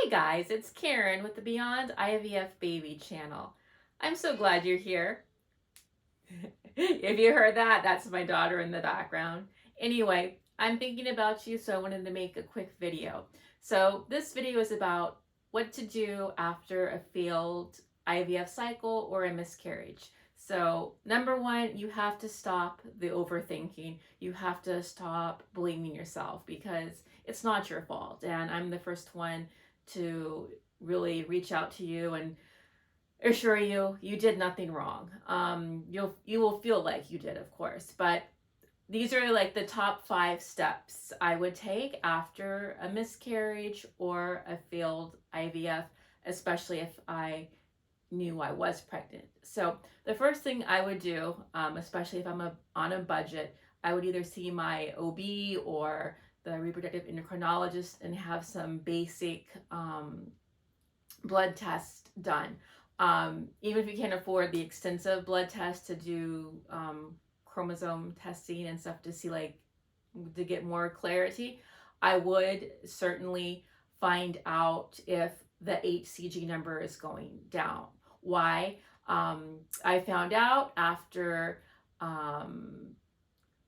Hey guys, it's Karen with the Beyond IVF Baby channel. I'm so glad you're here. If you heard that, that's my daughter in the background. Anyway, I'm thinking about you, so I wanted to make a quick video. So this video is about what to do after a failed IVF cycle or a miscarriage. So number one, you have to stop the overthinking. You have to stop blaming yourself because it's not your fault. And I'm the first one to really reach out to you and assure you you did nothing wrong. You will feel like you did, of course, but these are like the top 5 steps I would take after a miscarriage or a failed IVF, especially if I knew I was pregnant. So the first thing I would do, especially if on a budget, I would either see my OB or the reproductive endocrinologist and have some basic blood tests done. Even if you can't afford the extensive blood tests to do chromosome testing and stuff to see to get more clarity, I would certainly find out if the HCG number is going down. Why? I found out after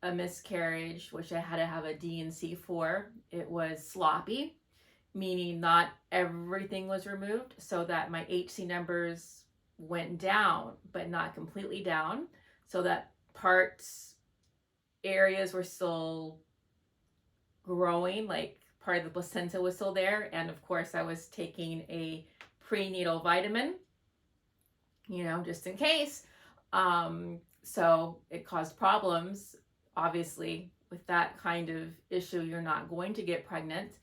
a miscarriage, which I had to have a D&C for. It was sloppy, meaning not everything was removed, so that my HC numbers went down, but not completely down, so that areas were still growing, like part of the placenta was still there. And of course, I was taking a prenatal vitamin, just in case. So it caused problems. Obviously, with that kind of issue, you're not going to get pregnant.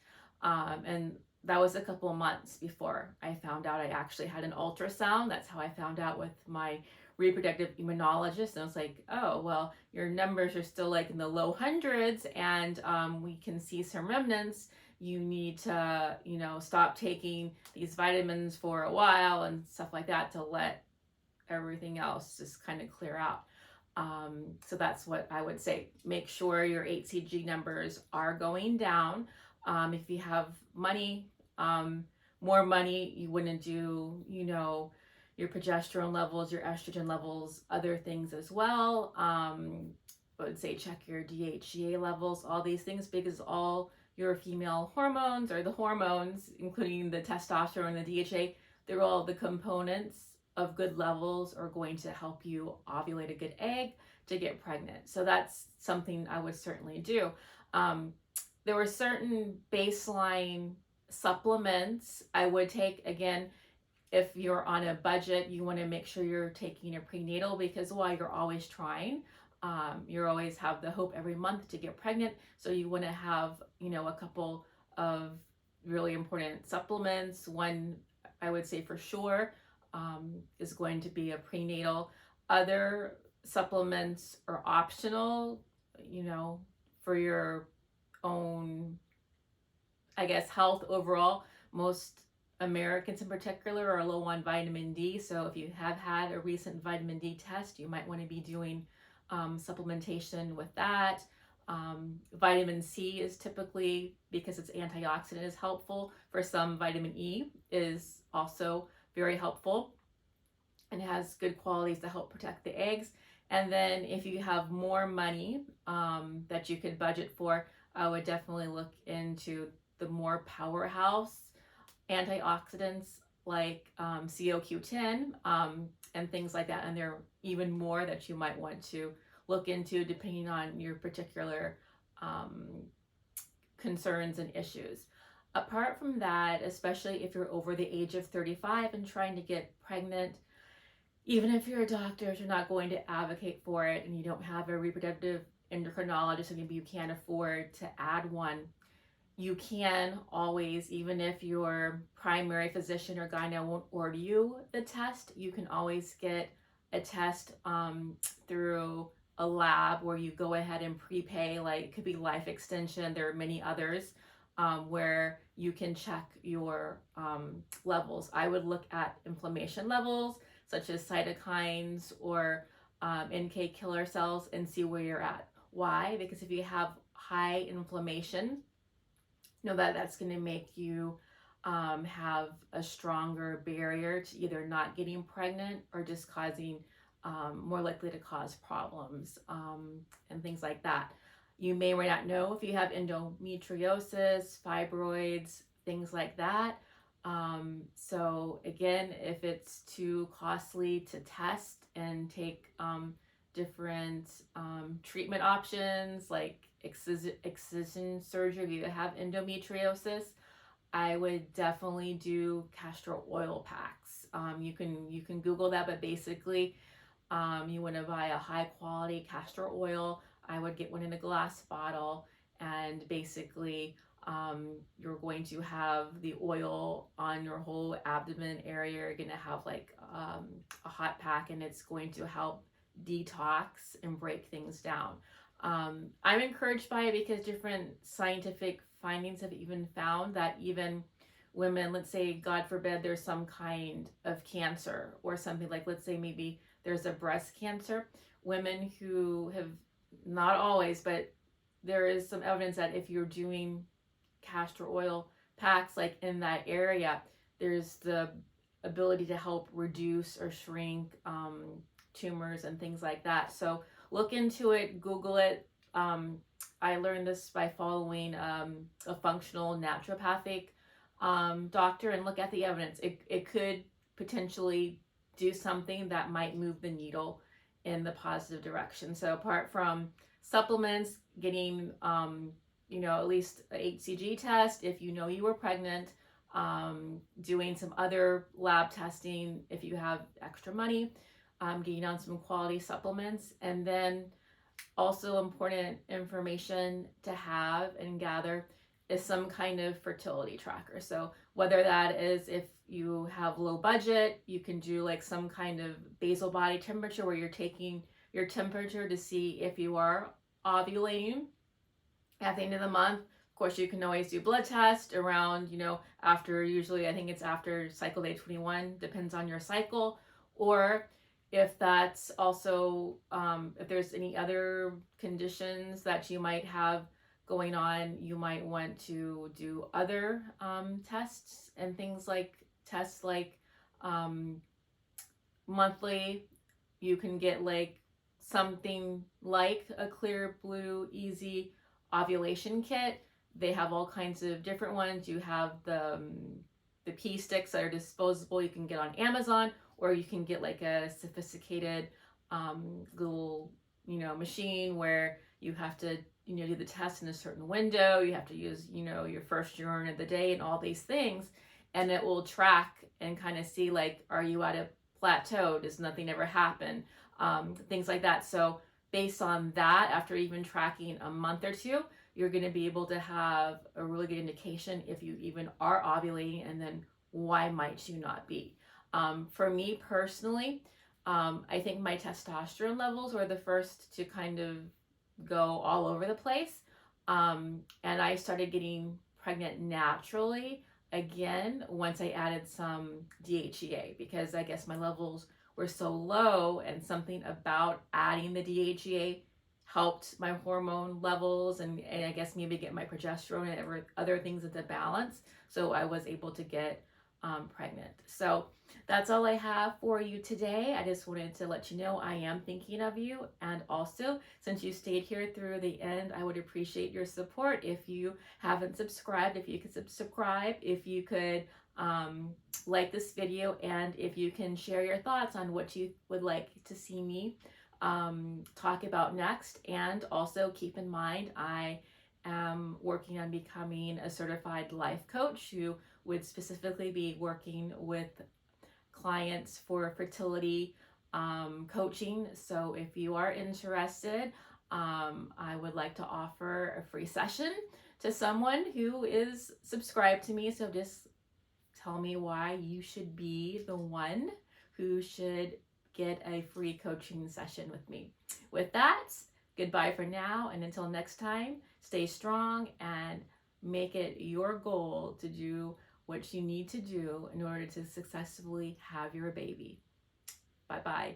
And that was a couple of months before I found out I actually had an ultrasound. That's how I found out with my reproductive immunologist. And I was like, oh, well, your numbers are still like in the low hundreds and we can see some remnants. You need to, stop taking these vitamins for a while and stuff like that to let everything else just kind of clear out. So that's what I would say. Make sure your HCG numbers are going down. If you have money, more money, you wouldn't do, your progesterone levels, your estrogen levels, other things as well. I would say check your DHEA levels, all these things, because all your female hormones, or the hormones, including the testosterone and the DHA, they're all the components of good levels are going to help you ovulate a good egg to get pregnant. So that's something I would certainly do. There were certain baseline supplements I would take. Again, if you're on a budget, you want to make sure you're taking a prenatal, because while you're always trying, you always have the hope every month to get pregnant. So you want to have, a couple of really important supplements. One, I would say for sure, is going to be a prenatal. Other supplements are optional, for your own, I guess, health overall. Most Americans in particular are low on vitamin D. So if you have had a recent vitamin D test, you might want to be doing supplementation with that. Vitamin C is typically, because it's antioxidant, is helpful. For some, vitamin E is also very helpful and has good qualities to help protect the eggs. And then if you have more money that you could budget for, I would definitely look into the more powerhouse antioxidants like CoQ10 and things like that. And there are even more that you might want to look into depending on your particular concerns and issues. Apart from that, especially if you're over the age of 35 and trying to get pregnant, even if you're a doctor, if you're not going to advocate for it and you don't have a reproductive endocrinologist, and maybe you can't afford to add one, you can always, even if your primary physician or gyno won't order you the test, you can always get a test through a lab where you go ahead and prepay. Like, it could be Life Extension. There are many others where you can check your levels. I would look at inflammation levels, such as cytokines or NK killer cells, and see where you're at. Why? Because if you have high inflammation, that's going to make you have a stronger barrier to either not getting pregnant or just causing more likely to cause problems and things like that. You may or may not know if you have endometriosis, fibroids, things like that. So again, if it's too costly to test and take different treatment options like excision surgery if you have endometriosis, I would definitely do castor oil packs. You can Google that, but basically, you want to buy a high quality castor oil. I would get one in a glass bottle, and basically, you're going to have the oil on your whole abdomen area. You're going to have like a hot pack, and it's going to help detox and break things down. I'm encouraged by it because different scientific findings have even found that even women, let's say, God forbid, there's some kind of cancer or something like, let's say, maybe there's a breast cancer, women who have, not always, but there is some evidence that if you're doing castor oil packs like in that area, there's the ability to help reduce or shrink tumors and things like that. So look into it, Google it. I learned this by following a functional naturopathic doctor, and look at the evidence. It could potentially do something that might move the needle in the positive direction. So apart from supplements, getting at least a HCG test if you know you were pregnant, doing some other lab testing if you have extra money, getting on some quality supplements, and then also important information to have and gather is some kind of fertility tracker. So whether that is, if you have low budget, you can do like some kind of basal body temperature where you're taking your temperature to see if you are ovulating at the end of the month. Of course, you can always do blood test around, after, usually I think it's after cycle day 21, depends on your cycle. Or if that's also, if there's any other conditions that you might have going on, you might want to do other tests and things like monthly. You can get like something like a Clear Blue Easy ovulation kit. They have all kinds of different ones. You have the pea sticks that are disposable, you can get on Amazon, or you can get like a sophisticated little machine where you have to do the test in a certain window. You have to use your first urine of the day and all these things, and it will track and kind of see like, are you at a plateau? Does nothing ever happen? Things like that. So based on that, after even tracking a month or two, you're going to be able to have a really good indication if you even are ovulating, and then why might you not be. For me personally, I think my testosterone levels were the first to kind of go all over the place. And I started getting pregnant naturally again once I added some DHEA, because I guess my levels were so low, and something about adding the DHEA helped my hormone levels, and I guess maybe get my progesterone and other things into balance. So I was able to get pregnant. So that's all I have for you today. I just wanted to let you know I am thinking of you. And also, since you stayed here through the end, I would appreciate your support. If you haven't subscribed, if you could subscribe, if you could like this video, and if you can share your thoughts on what you would like to see me talk about next. And also keep in mind, I am working on becoming a certified life coach who would specifically be working with clients for fertility coaching. So if you are interested, I would like to offer a free session to someone who is subscribed to me. So just tell me why you should be the one who should get a free coaching session with me. With that, goodbye for now, and until next time, stay strong and make it your goal to do what you need to do in order to successfully have your baby. Bye-bye.